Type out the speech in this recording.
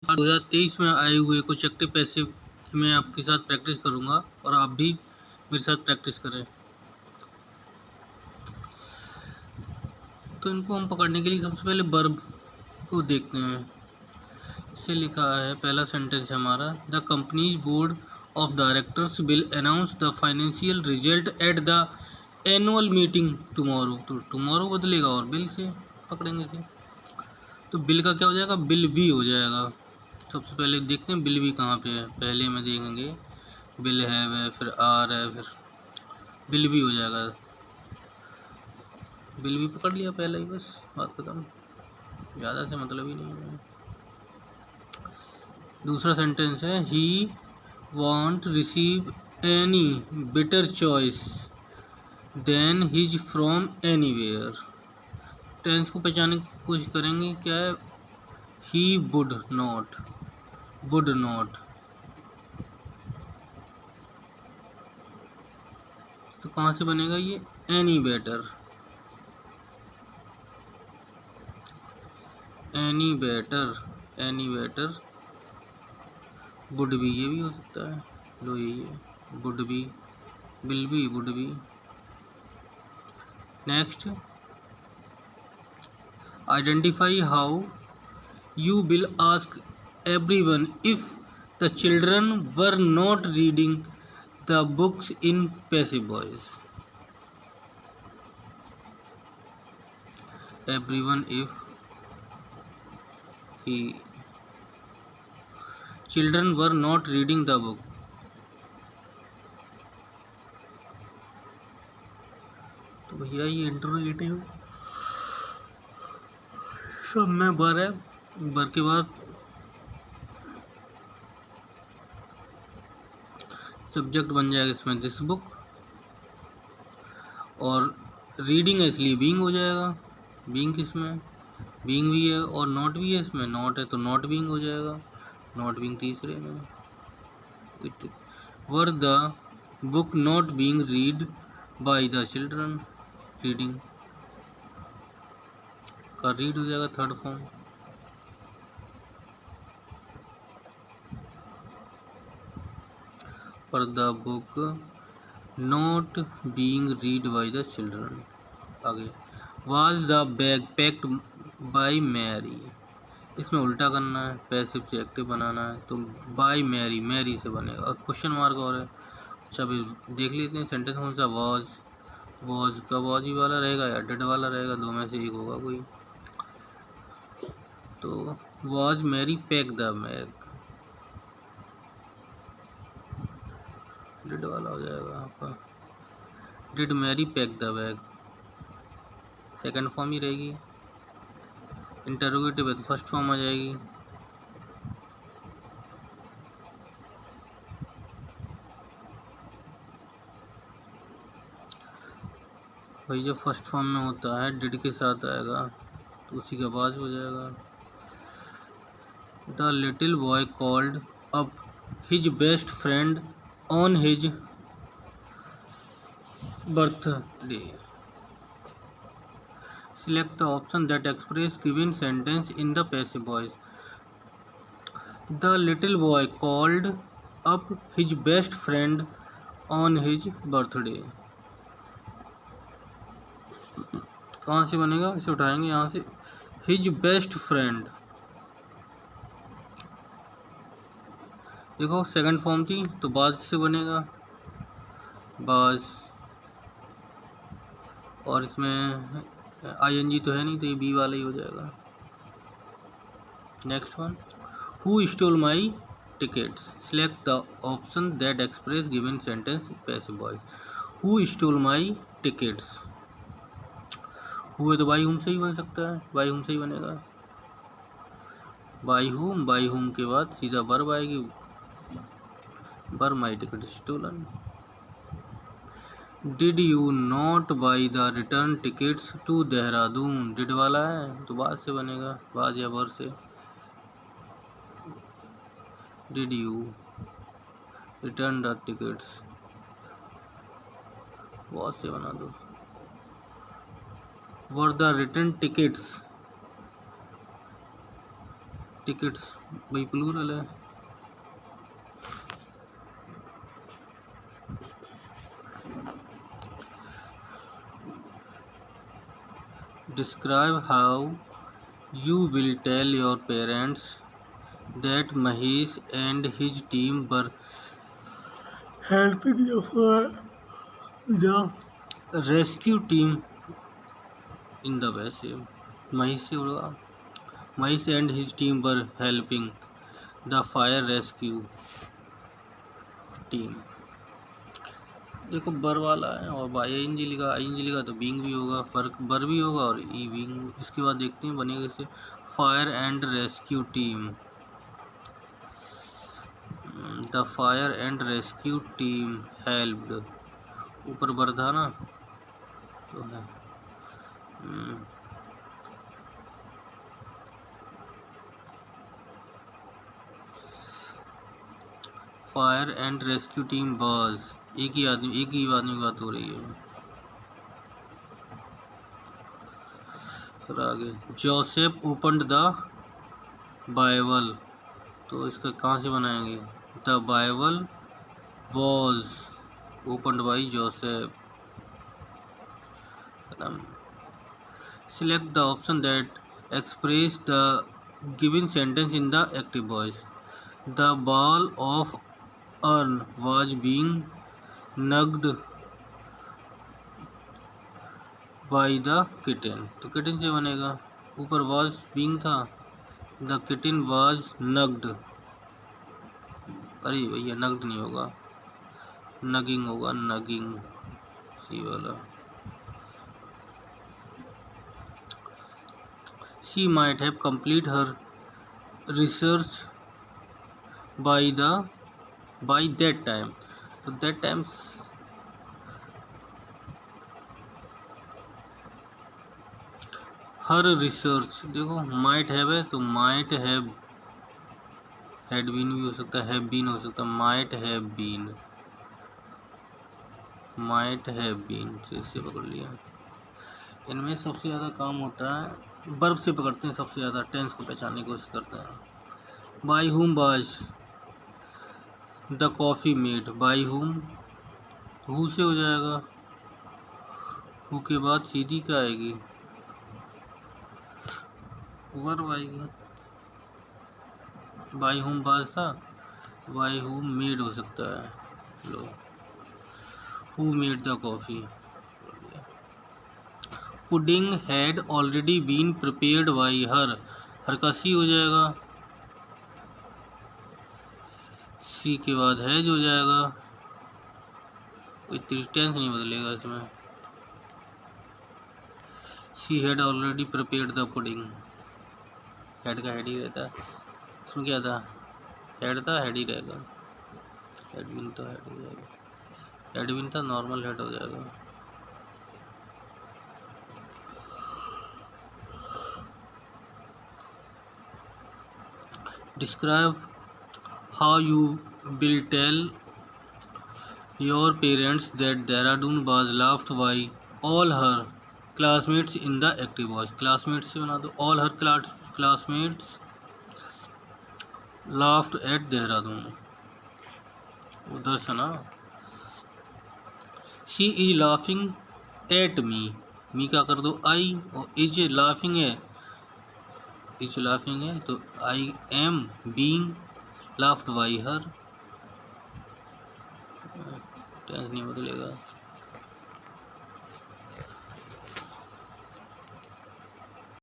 2023 में आए हुए कुछ एक्टिव पैसिव मैं आपके साथ प्रैक्टिस करूंगा और आप भी मेरे साथ प्रैक्टिस करें। तो इनको हम पकड़ने के लिए सबसे पहले वर्ब को देखते हैं। इससे लिखा है, पहला सेंटेंस है हमारा, the companies board of directors will announce the financial result at the annual meeting tomorrow. तो टुमारो बदलेगा और बिल से पकड़ेंगे इसे। तो बिल का क्या हो जाएगा, बिल भी हो जाएगा। सबसे पहले देखते हैं बिल भी कहाँ पे है। पहले में देखेंगे बिल है, फिर आर है, फिर बिल भी हो जाएगा। बिल भी पकड़ लिया पहले ही, बस बात खत्म, ज़्यादा से मतलब ही नहीं है। दूसरा सेंटेंस है, he won't receive any better choice than his from anywhere. Tense को पहचानने की कोशिश करेंगे, क्या है, he would not, would not. तो कहाँ से बनेगा ये, any better, any better, any better would be, ये भी हो सकता है। लो यही है, would be, will be, would be. Next, identify how you will ask everyone if the children were not reading the books in passive voice. Everyone if he children were not reading the book. तो भैया ये interrogative सब में वर है, वर के बाद subject बन जाएगा इसमें दिस बुक, और रीडिंग है इसलिए बीइंग हो जाएगा। बीइंग किसमें, बीइंग भी है और नॉट भी है, इसमें नॉट है तो नॉट बीइंग हो जाएगा, नॉट बीइंग तीसरे में। It were the book not being read by the children, reading का रीड हो जाएगा थर्ड फॉर्म। पर the book not being read by the children. आगे, was the bag packed by Mary. इसमें उल्टा करना है, पैसिव से एक्टिव बनाना है, तो बाय मैरी, मैरी से बनेगा। और क्वेश्चन मार्क और है। अच्छा अभी देख लेते हैं सेंटेंस कौन सा, वाज, वाज का वाज ही वाला रहेगा या डेड वाला रहेगा, दो में से एक होगा कोई। तो was Mary pack the bag, did वाला हो जाएगा आपका, did Mary pack the bag, second form ही रहेगी। इंटरोगेटिव है तो फर्स्ट फॉर्म आ जाएगी। भाई जो फर्स्ट फॉर्म में होता है डिड के साथ आएगा तो उसी का बाद हो जाएगा। The little boy called up his best friend on his birthday. Select the option that express given sentence in the passive voice. The little boy called up his best friend on his birthday. कहाँ से बनेगा, इसे उठाएंगे यहाँ से, his best friend। देखो second form थी तो बाद से बनेगा, बाज, और इसमें आईएनजी तो है नहीं तो ये बी वाला ही हो जाएगा। Next one, who stole my tickets. Select the option that express given sentence passive voice. Who stole my tickets, who है तो बाई हुम से ही बन सकता है, बाई हुम से ही बनेगा। बाई हुम के बाद सीधा वर्ब आएगी, were my ticket stolen. Did you not buy the return tickets to Dehradun. Did वाला है तो बाद से बनेगा, बाद या वर से। Did you return the tickets, बाद से बना दो। Were the return tickets tickets भाई प्लूरल है। Describe how you will tell your parents that Mahesh and his team were helping the rescue team in the वैसे महेश से होगा, Mahesh and his team were helping the fire rescue team। देखो बर वाला है और बाई आई एन जी लिखा, I N G लिखा तो बींग भी होगा, फर्क बर भी होगा और ई बींग। इसके बाद देखते हैं बनेगा कैसे। Fire and rescue team, the fire and rescue team helped, ऊपर बर था ना तो है fire and rescue team was, एक ही आदमी की बात हो रही है। फिर आगे जोसेफ ओपनड द बाइबल, तो इसका कहाँ से बनाएंगे। The Bible was opened by Joseph. Select the option that express the given sentence in the active voice. The ball of urn was being nugged by the kitten, तो kitten से बनेगा, ऊपर was being था, the kitten was nugged, अरे भैया nugged नहीं होगा, nugging होगा, nugging सी वाला। She might have complete her research by that time, तो that time her research, देखो might have है तो might have had been भी हो सकता है, have been हो सकता है, might have been से पकड़ लिया। इनमें सबसे ज़्यादा काम होता है वर्ब से पकड़ते हैं, सबसे ज़्यादा टेंस को पहचानने की कोशिश करते हैं। बाई हुम was the coffee made, by हुम हु से हो जाएगा, हु के बाद सीधी क्या आएगी, वर्ब आएगी। बाई हुम वाज था, बाई हुम मेड हो सकता है, लो who made the coffee. Pudding had already been prepared by her का सी हो जाएगा, सी के बाद हैज हो जाएगा, कोई टेंस नहीं बदलेगा इसमें। She had already prepared the pudding, head का हेड ही रहता है, इसमें क्या था, हेड था, हेड ही रहेगा, हेड बिन तो हेड हो जाएगा, हेड बिन था नॉर्मल हेड हो जाएगा। Describe how you will tell your parents that Dehradun was laughed by all her classmates in the active voice। classmates से बना दो, all her classmates laughed at Dehradun, उधर से ना। she is laughing at me, मी का कर दो I, और is laughing है, इज लाफिंग है तो I am being laughed by her, tense नहीं बदलेगा।